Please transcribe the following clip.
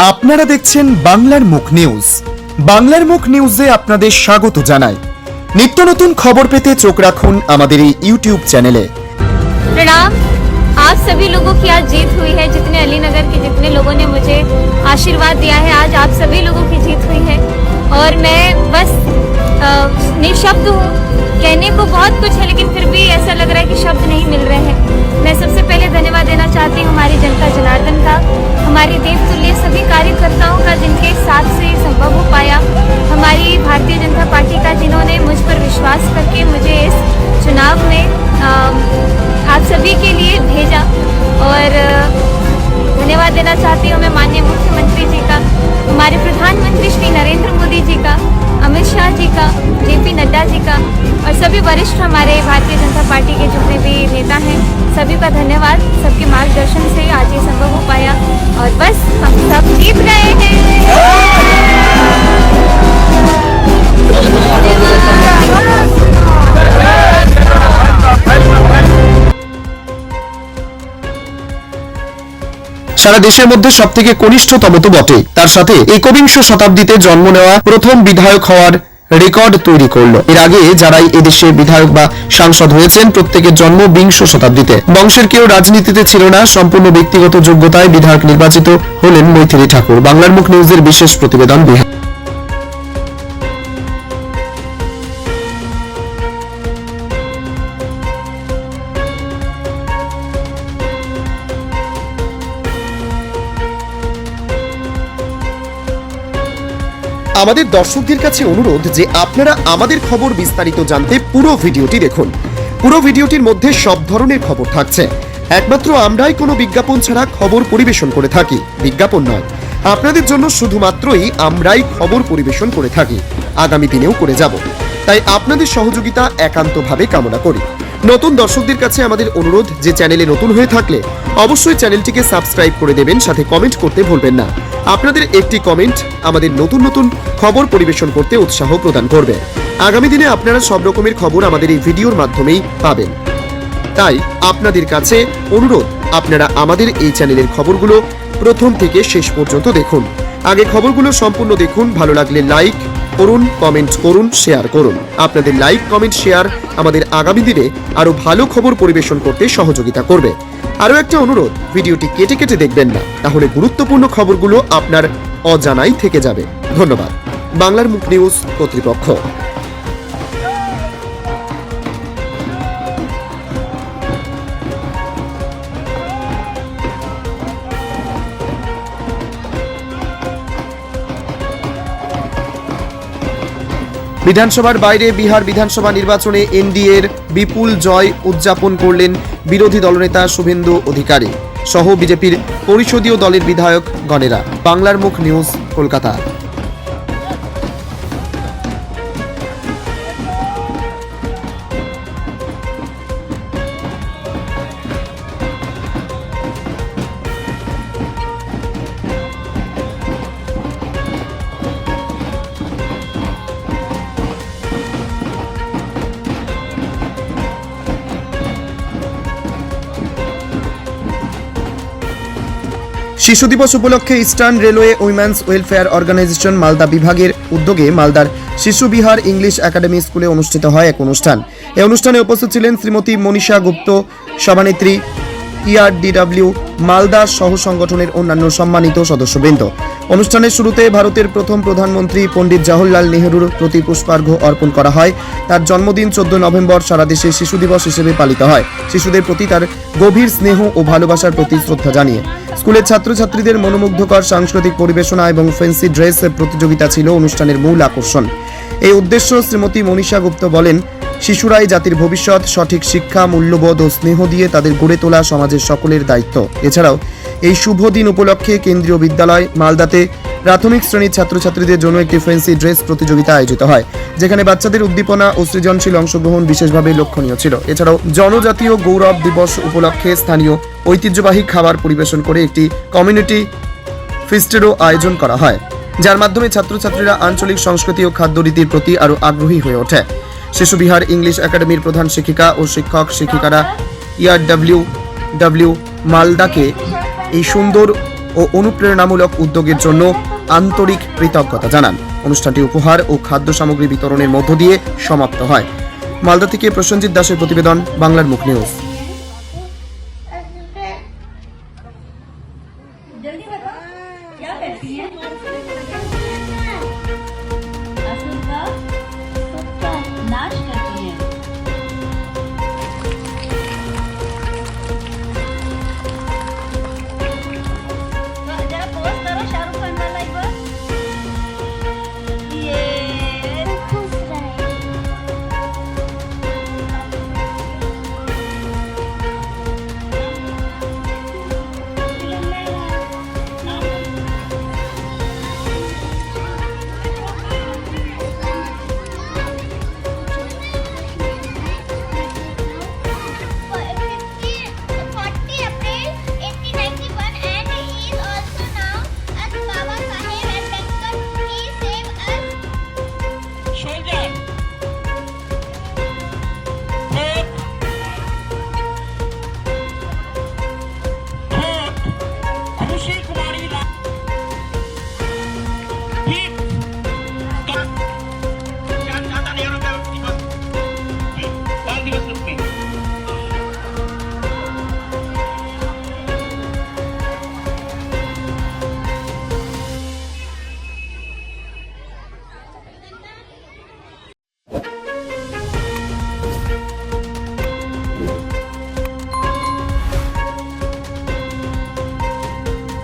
আপনারা দেখছেন বাংলার মুখ নিউজ। বাংলার মুখ নিউজে আপনাদের স্বাগত জানাই। নিত্য নতুন খবর পেতে চোখ রাখুন আমাদের এই ইউটিউব চ্যানেলে। प्रणाम। आप सभी लोगों की आज जीत हुई है। जितने अलीनगर के जितने लोगों ने मुझे आशीर्वाद दिया है, आज आप सभी लोगों की जीत हुई है और मैं बस निशब्द हूँ। कहने को बहुत कुछ है लेकिन फिर भी ऐसा लग रहा है कि शब्द नहीं मिल रहे हैं। मैं सबसे पहले धन्यवाद देना चाहती हूँ हमारी जनता जनार्दन का, हमारी देवतुल्य सभी कार्यकर्ताओं का जिनके साथ से ये संभव हो पाया, हमारी भारतीय जनता पार्टी का जिन्होंने मुझ पर विश्वास करके मुझे इस चुनाव में आप सभी के लिए भेजा। और धन्यवाद देना चाहती हूँ मैं माननीय मुख्यमंत्री जी का, हमारे प्रधानमंत्री श्री नरेंद्र मोदी जी का, अमित शाह जी का, जेपी नड्डा जी का और सभी वरिष्ठ हमारे भारतीय जनता पार्टी के जितने भी नेता हैं, सभी का धन्यवाद। सबके मार्गदर्शन से आज ये संभव हो पाया और बस हम सब जीत गए हैं। সারা দেশের মধ্যে সবথেকে কনিষ্ঠতম তো বটে, তার সাথে একবিংশ শতাব্দীতে জন্ম নেওয়া প্রথম বিধায়ক হওয়ার রেকর্ড তৈরি করলো। এর আগে যারাই এদেশে বিধায়ক বা সাংসদ হয়েছেন প্রত্যেকের জন্ম বিংশ শতাব্দীতে। বংশের কেউ রাজনীতিতে ছিল না, সম্পূর্ণ ব্যক্তিগত যোগ্যতায় বিধায়ক নির্বাচিত হলেন মৈথিলী ঠাকুর। বাংলার মুখ নিউজের বিশেষ প্রতিবেদন। বিহার আমাদের দর্শকদের কাছে অনুরোধ যে আপনারা আমাদের খবর বিস্তারিত জানতে পুরো ভিডিওটি দেখুন। পুরো ভিডিওটির মধ্যে সব ধরনের খবর থাকছে। একমাত্র আমরাই কোনো বিজ্ঞাপন ছাড়া খবর পরিবেশন করে থাকি, বিজ্ঞাপন নয়। আপনাদের জন্য শুধুমাত্রই আমরাই খবর পরিবেশন করে থাকি, আগামী দিনেও করে যাব। তাই আপনাদের সহযোগিতা একান্তভাবে কামনা করি। নতুন দর্শকদের কাছে আমাদের অনুরোধ যে চ্যানেলে নতুন হয়ে থাকলে অবশ্যই চ্যানেলটিকে সাবস্ক্রাইব করে দেবেন, সাথে কমেন্ট করতে ভুলবেন না। আপনাদের একটি কমেন্ট আমাদের নতুন নতুন খবর পরিবেশন করতে উৎসাহ প্রদান করবে। আগামী দিনে আপনারা সব রকমের খবর আমাদের এই ভিডিওর মাধ্যমেই পাবেন। তাই আপনাদের কাছে অনুরোধ, আপনারা আমাদের এই চ্যানেলের খবরগুলো প্রথম থেকে শেষ পর্যন্ত দেখুন। আগে খবরগুলো সম্পূর্ণ দেখুন, ভালো লাগলে লাইক করুন, কমেন্ট করুন, শেয়ার করুন। আপনাদের লাইক, কমেন্ট, শেয়ার আমাদের আগামী দিনে আরো ভালো খবর পরিবেশন করতে সহযোগিতা করবে। আরও একটা অনুরোধ, ভিডিওটি কেটে কেটে দেখবেন না, তাহলে গুরুত্বপূর্ণ খবরগুলো আপনার অজানাই থেকে যাবে। ধন্যবাদ। বাংলার মুখ নিউজ কর্তৃপক্ষ। বিধানসভার বাইরে বিহার বিধানসভা নির্বাচনে এনডিএর বিপুল জয় উদযাপন করলেন বিরোধী দলনেতা শুভেন্দু অধিকারী সহ বিজেপির পরিষদীয় দলের বিধায়ক গণেরা। বাংলার মুখ নিউজ, কলকাতা। শিশু দিবস উপলক্ষে eastern railway women's welfare organisation Malda বিভাগের উদ্যোগে মালদার শিশু বিহার ইংলিশ একাডেমি স্কুলে অনুষ্ঠিত হয় এক অনুষ্ঠান। এই অনুষ্ঠানে উপস্থিত ছিলেন শ্রীমতী মনীষা গুপ্ত, সভানেত্রী ERDW মালদা সহ সংগঠনের অন্যান্য সম্মানিত সদস্যবৃন্দ। অনুষ্ঠানের শুরুতে ভারতের প্রথম প্রধানমন্ত্রী পণ্ডিত জওহরলাল নেহরুর প্রতি পুষ্পার্ঘ্য অর্পণ করা হয়। তার জন্মদিন 14 নভেম্বর সারা দেশে শিশু দিবস হিসেবে পালিত হয়। শিশুদের প্রতি তার গভীর স্নেহ ও ভালোবাসার প্রতি শ্রদ্ধা জানিয়ে স্কুলের ছাত্রছাত্রীদের মনোমুগ্ধকর সাংস্কৃতিক পরিবেশনা এবং ফ্যান্সি ড্রেস প্রতিযোগিতা ছিল অনুষ্ঠানের মূল আকর্ষণ। এই উদ্দেশ্য শ্রীমতী মনীষা গুপ্ত বলেন, শিশুরাই জাতির ভবিষ্যৎ, সঠিক শিক্ষা, মূল্যবোধ ও স্নেহ দিয়ে তাদের গড়ে তোলা সমাজের সকলের দায়িত্ব। এছাড়াও এই শুভ দিন উপলক্ষে কেন্দ্রীয় বিদ্যালয় মালদাতে প্রাথমিক শ্রেণীর ছাত্রছাত্রীদের জন্য একটি ফ্যান্সি ড্রেস প্রতিযোগিতা আয়োজিত হয়, যেখানে বাচ্চাদের উদ্দীপনা ও সৃজনশীল অংশগ্রহণ বিশেষভাবে লক্ষণীয় ছিল। এছাড়াও জনজাতীয় গৌরব দিবস উপলক্ষে স্থানীয় ঐতিহ্যবাহী খাবার পরিবেশন করে একটি কমিউনিটি ফিস্টেরও আয়োজন করা হয়, যার মাধ্যমে ছাত্রছাত্রীরা আঞ্চলিক সংস্কৃতি ও খাদ্যরীতির প্রতি আরও আগ্রহী হয়ে ওঠে। শিশু বিহার ইংলিশ একাডেমির প্রধান শিক্ষিকা ও শিক্ষক শিক্ষিকারা ERDW মালদাকে এই সুন্দর ও অনুপ্রেরণামূলক উদ্যোগের জন্য আন্তরিক কৃতজ্ঞতা জানান। অনুষ্ঠানটি উপহার ও খাদ্য সামগ্রী বিতরণের মধ্য দিয়ে সমাপ্ত হয়। মালদা থেকে প্রসেনজিৎ দাসের প্রতিবেদন, বাংলার মুখ নিউজ। जल्दी बताओ क्या करती हैं?